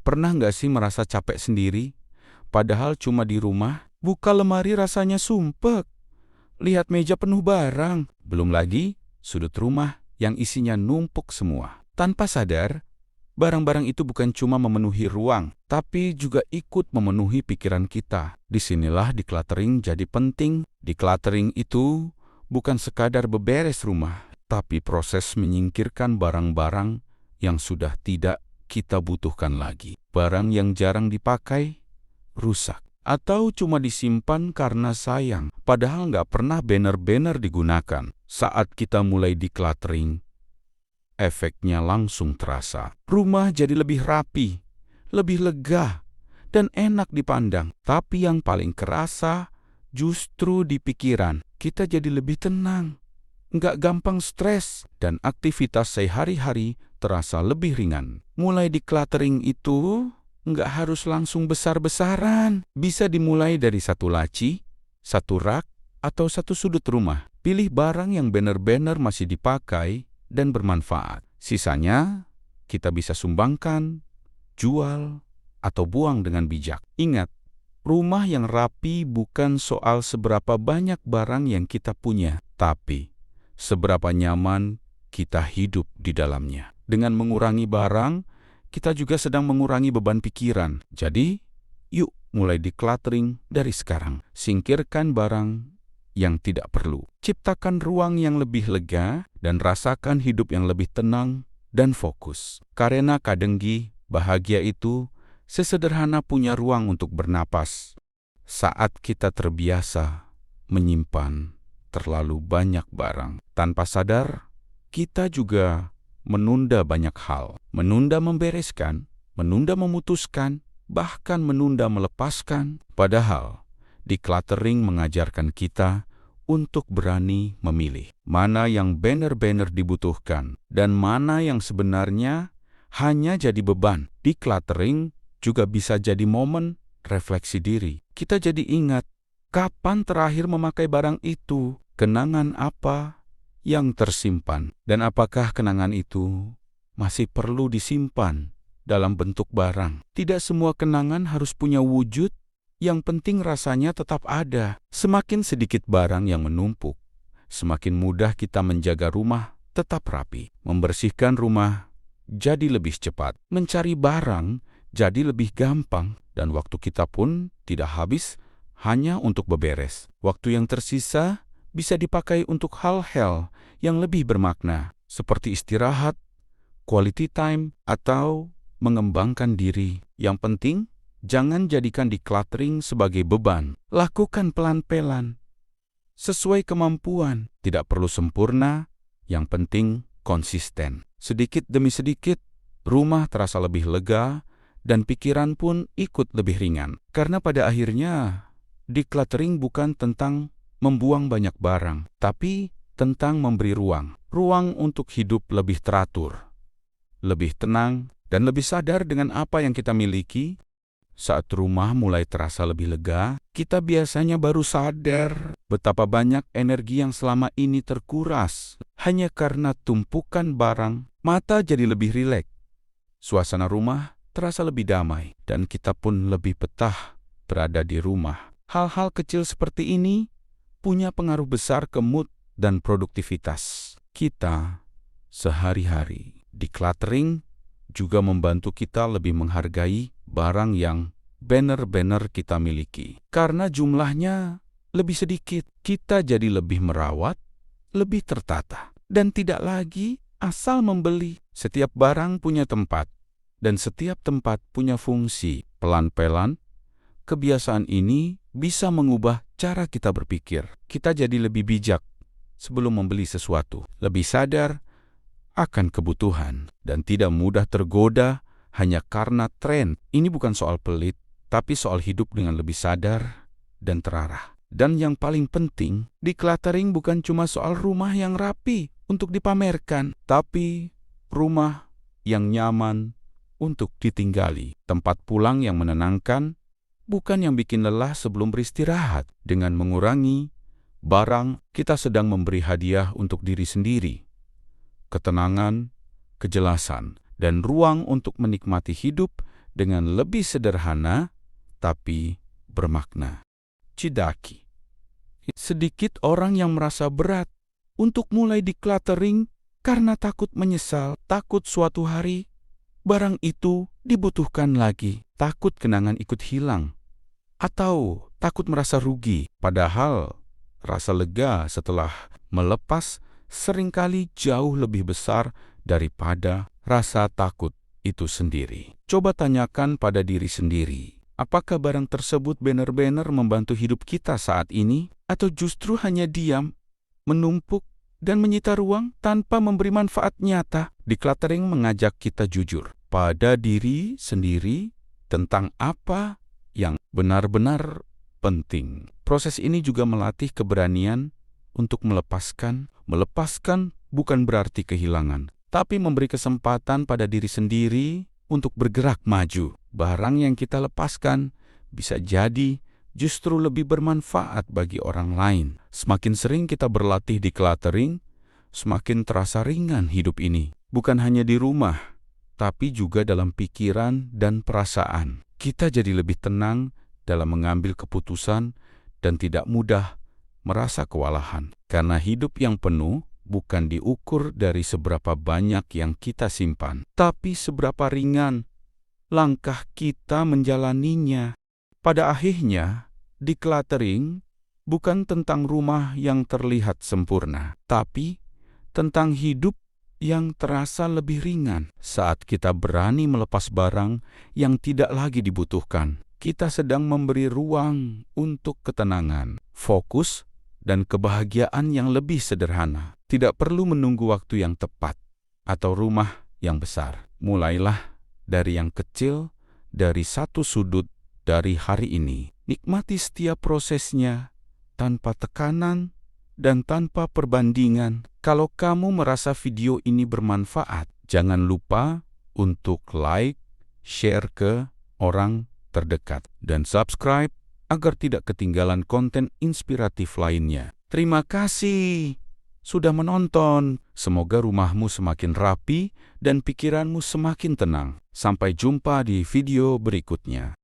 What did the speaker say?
Pernah nggak sih merasa capek sendiri? Padahal cuma di rumah, buka lemari rasanya sumpek. Lihat meja penuh barang. Belum lagi sudut rumah yang isinya numpuk semua. Tanpa sadar, barang-barang itu bukan cuma memenuhi ruang, tapi juga ikut memenuhi pikiran kita. Disinilah decluttering jadi penting. Decluttering itu bukan sekadar beberes rumah, tapi proses menyingkirkan barang-barang yang sudah tidak kita butuhkan lagi. Barang yang jarang dipakai, rusak, atau cuma disimpan karena sayang, padahal nggak pernah benar-benar digunakan. Saat kita mulai decluttering, efeknya langsung terasa. Rumah jadi lebih rapi, lebih lega, dan enak dipandang. Tapi yang paling kerasa justru di pikiran. Kita jadi lebih tenang, nggak gampang stres, dan aktivitas sehari-hari terasa lebih ringan. Mulai decluttering itu nggak harus langsung besar-besaran. Bisa dimulai dari satu laci, satu rak, atau satu sudut rumah. Pilih barang yang benar-benar masih dipakai dan bermanfaat. Sisanya kita bisa sumbangkan, jual, atau buang dengan bijak. Ingat, rumah yang rapi bukan soal seberapa banyak barang yang kita punya, tapi seberapa nyaman kita hidup di dalamnya. Dengan mengurangi barang, kita juga sedang mengurangi beban pikiran. Jadi, yuk mulai decluttering dari sekarang. Singkirkan barang yang tidak perlu. Ciptakan ruang yang lebih lega dan rasakan hidup yang lebih tenang dan fokus. Karena kadanggi, bahagia itu sesederhana punya ruang untuk bernapas. Saat kita terbiasa menyimpan terlalu banyak barang, tanpa sadar, kita juga menunda banyak hal. Menunda membereskan, menunda memutuskan, bahkan menunda melepaskan. Padahal, decluttering mengajarkan kita untuk berani memilih. Mana yang benar-benar dibutuhkan, dan mana yang sebenarnya hanya jadi beban. Decluttering juga bisa jadi momen refleksi diri. Kita jadi ingat, kapan terakhir memakai barang itu? Kenangan apa yang tersimpan, dan apakah kenangan itu masih perlu disimpan dalam bentuk barang? Tidak semua kenangan harus punya wujud, yang penting rasanya tetap ada. Semakin sedikit barang yang menumpuk, semakin mudah kita menjaga rumah tetap rapi. Membersihkan rumah jadi lebih cepat, mencari barang jadi lebih gampang, dan waktu kita pun tidak habis hanya untuk beberes. Waktu yang tersisa bisa dipakai untuk hal-hal yang lebih bermakna, seperti istirahat, quality time, atau mengembangkan diri. Yang penting, jangan jadikan decluttering sebagai beban. Lakukan pelan-pelan, sesuai kemampuan. Tidak perlu sempurna, yang penting konsisten. Sedikit demi sedikit, rumah terasa lebih lega, dan pikiran pun ikut lebih ringan. Karena pada akhirnya, decluttering bukan tentang membuang banyak barang, tapi tentang memberi ruang. Ruang untuk hidup lebih teratur, lebih tenang, dan lebih sadar dengan apa yang kita miliki. Saat rumah mulai terasa lebih lega, kita biasanya baru sadar betapa banyak energi yang selama ini terkuras. Hanya karena tumpukan barang, mata jadi lebih rileks. Suasana rumah terasa lebih damai, dan kita pun lebih betah berada di rumah. Hal-hal kecil seperti ini punya pengaruh besar ke mood dan produktivitas kita sehari-hari. Decluttering juga membantu kita lebih menghargai barang yang benar-benar kita miliki. Karena jumlahnya lebih sedikit, kita jadi lebih merawat, lebih tertata, dan tidak lagi asal membeli. Setiap barang punya tempat, dan setiap tempat punya fungsi. Pelan-pelan, kebiasaan ini bisa mengubah cara kita berpikir. Kita jadi lebih bijak sebelum membeli sesuatu, lebih sadar akan kebutuhan, dan tidak mudah tergoda hanya karena tren. Ini bukan soal pelit, tapi soal hidup dengan lebih sadar dan terarah. Dan yang paling penting, decluttering bukan cuma soal rumah yang rapi untuk dipamerkan, tapi rumah yang nyaman untuk ditinggali, tempat pulang yang menenangkan, bukan yang bikin lelah sebelum beristirahat. Dengan mengurangi barang, kita sedang memberi hadiah untuk diri sendiri. Ketenangan, kejelasan, dan ruang untuk menikmati hidup dengan lebih sederhana tapi bermakna. Cidaki. Sedikit orang yang merasa berat untuk mulai decluttering karena takut menyesal, takut suatu hari barang itu dibutuhkan lagi, takut kenangan ikut hilang, atau takut merasa rugi. Padahal rasa lega setelah melepas seringkali jauh lebih besar daripada rasa takut itu sendiri. Coba tanyakan pada diri sendiri, apakah barang tersebut benar-benar membantu hidup kita saat ini? Atau justru hanya diam, menumpuk, dan menyita ruang tanpa memberi manfaat nyata? Decluttering mengajak kita jujur pada diri sendiri tentang apa yang benar-benar penting. Proses ini juga melatih keberanian untuk melepaskan. Melepaskan bukan berarti kehilangan, tapi memberi kesempatan pada diri sendiri untuk bergerak maju. Barang yang kita lepaskan bisa jadi justru lebih bermanfaat bagi orang lain. Semakin sering kita berlatih decluttering, semakin terasa ringan hidup ini. Bukan hanya di rumah, tapi juga dalam pikiran dan perasaan. Kita jadi lebih tenang dalam mengambil keputusan dan tidak mudah merasa kewalahan. Karena hidup yang penuh bukan diukur dari seberapa banyak yang kita simpan, tapi seberapa ringan langkah kita menjalaninya. Pada akhirnya, decluttering bukan tentang rumah yang terlihat sempurna, tapi tentang hidup yang terasa lebih ringan. Saat kita berani melepas barang yang tidak lagi dibutuhkan, kita sedang memberi ruang untuk ketenangan, fokus, dan kebahagiaan yang lebih sederhana. Tidak perlu menunggu waktu yang tepat atau rumah yang besar. Mulailah dari yang kecil, dari satu sudut dari hari ini. Nikmati setiap prosesnya tanpa tekanan dan tanpa perbandingan. Kalau kamu merasa video ini bermanfaat, jangan lupa untuk like, share ke orang terdekat, dan subscribe agar tidak ketinggalan konten inspiratif lainnya. Terima kasih sudah menonton. Semoga rumahmu semakin rapi dan pikiranmu semakin tenang. Sampai jumpa di video berikutnya.